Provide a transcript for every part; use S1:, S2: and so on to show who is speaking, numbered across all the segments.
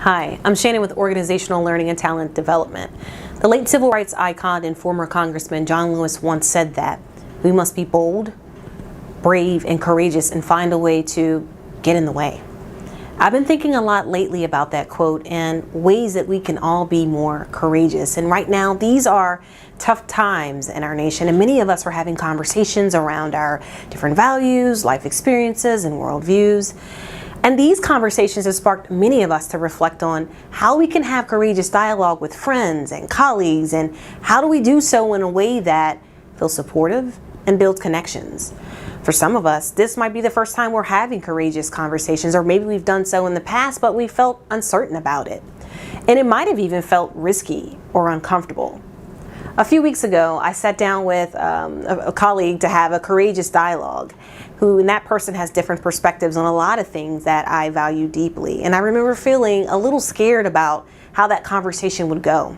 S1: Hi, I'm Shannon with Organizational Learning and Talent Development. The late civil rights icon and former Congressman John Lewis once said that we must be bold, brave, and courageous and find a way to get in the way. I've been thinking a lot lately about that quote and ways that we can all be more courageous. And right now, these are tough times in our nation, and many of us are having conversations around our different values, life experiences, and worldviews. And these conversations have sparked many of us to reflect on how we can have courageous dialogue with friends and colleagues, and how do we do so in a way that feels supportive and builds connections. For some of us, this might be the first time we're having courageous conversations, or maybe we've done so in the past, but we felt uncertain about it. And it might have even felt risky or uncomfortable. A few weeks ago, I sat down with a colleague to have a courageous dialogue, and that person has different perspectives on a lot of things that I value deeply. And I remember feeling a little scared about how that conversation would go.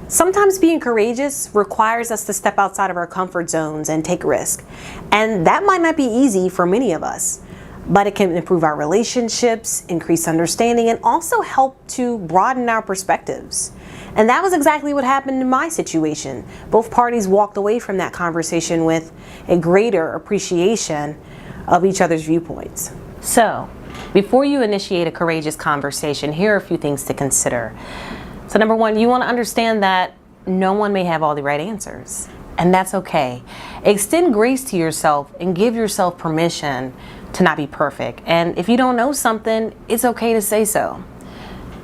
S1: Sometimes being courageous requires us to step outside of our comfort zones and take risk. And that might not be easy for many of us, but it can improve our relationships, increase understanding, and also help to broaden our perspectives. And that was exactly what happened in my situation. Both parties walked away from that conversation with a greater appreciation of each other's viewpoints. So, before you initiate a courageous conversation, here are a few things to consider. So number one, you want to understand that no one may have all the right answers, and that's okay. Extend grace to yourself and give yourself permission to not be perfect. And if you don't know something, it's okay to say so.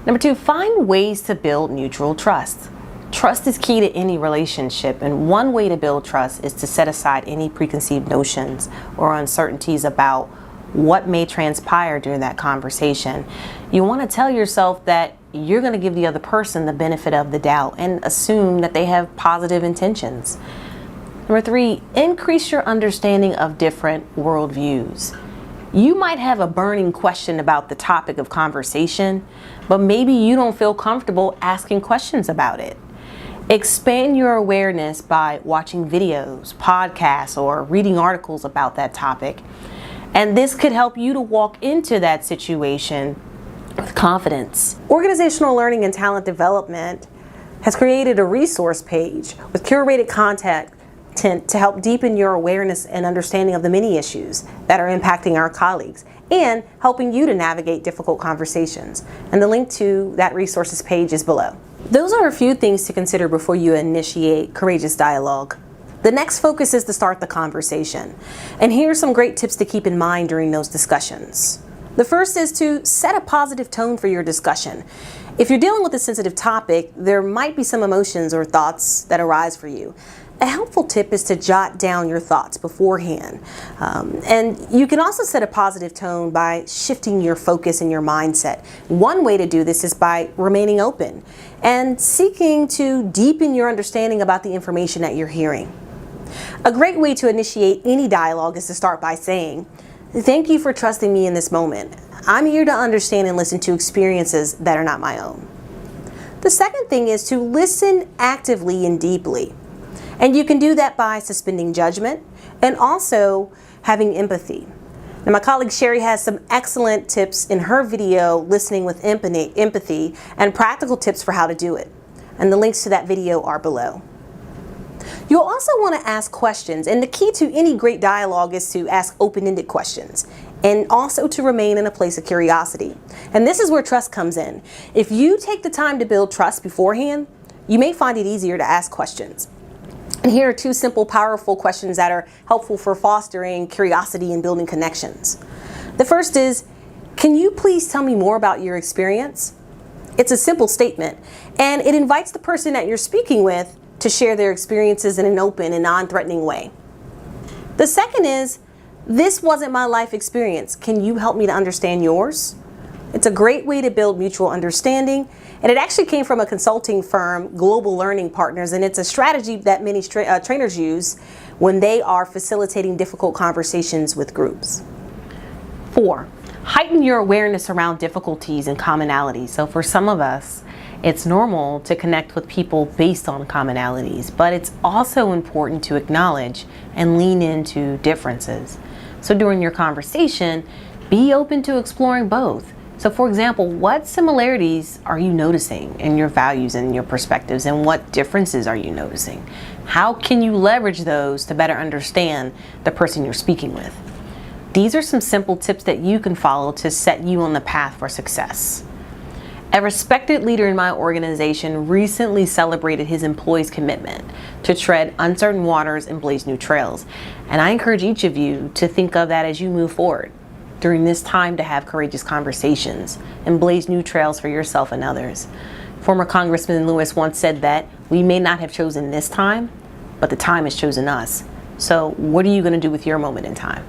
S1: Number two, find ways to build mutual trust. Trust is key to any relationship, and one way to build trust is to set aside any preconceived notions or uncertainties about what may transpire during that conversation. You want to tell yourself that you're going to give the other person the benefit of the doubt and assume that they have positive intentions. Number three, increase your understanding of different worldviews. You might have a burning question about the topic of conversation, but maybe you don't feel comfortable asking questions about it. Expand your awareness by watching videos, podcasts, or reading articles about that topic. And this could help you to walk into that situation with confidence. Organizational Learning and Talent Development has created a resource page with curated content to help deepen your awareness and understanding of the many issues that are impacting our colleagues and helping you to navigate difficult conversations. And the link to that resources page is below. Those are a few things to consider before you initiate courageous dialogue. The next focus is to start the conversation. And here are some great tips to keep in mind during those discussions. The first is to set a positive tone for your discussion. If you're dealing with a sensitive topic, there might be some emotions or thoughts that arise for you. A helpful tip is to jot down your thoughts beforehand. And you can also set a positive tone by shifting your focus and your mindset. One way to do this is by remaining open and seeking to deepen your understanding about the information that you're hearing. A great way to initiate any dialogue is to start by saying, "Thank you for trusting me in this moment. I'm here to understand and listen to experiences that are not my own." The second thing is to listen actively and deeply. And you can do that by suspending judgment and also having empathy. Now, my colleague Sherry has some excellent tips in her video, Listening with Empathy, and practical tips for how to do it. And the links to that video are below. You'll also want to ask questions, and the key to any great dialogue is to ask open-ended questions and also to remain in a place of curiosity. And this is where trust comes in. If you take the time to build trust beforehand, you may find it easier to ask questions. And here are two simple, powerful questions that are helpful for fostering curiosity and building connections. The first is, can you please tell me more about your experience? It's a simple statement, and it invites the person that you're speaking with to share their experiences in an open and non-threatening way. The second is, this wasn't my life experience. Can you help me to understand yours? It's a great way to build mutual understanding, and it actually came from a consulting firm, Global Learning Partners, and it's a strategy that many trainers use when they are facilitating difficult conversations with groups. 4, heighten your awareness around difficulties and commonalities. So for some of us, it's normal to connect with people based on commonalities, but it's also important to acknowledge and lean into differences. So during your conversation, be open to exploring both. So for example, what similarities are you noticing in your values and your perspectives, and what differences are you noticing? How can you leverage those to better understand the person you're speaking with? These are some simple tips that you can follow to set you on the path for success. A respected leader in my organization recently celebrated his employees' commitment to tread uncertain waters and blaze new trails. And I encourage each of you to think of that as you move forward during this time, to have courageous conversations and blaze new trails for yourself and others. Former Congressman Lewis once said that we may not have chosen this time, but the time has chosen us. So what are you going to do with your moment in time?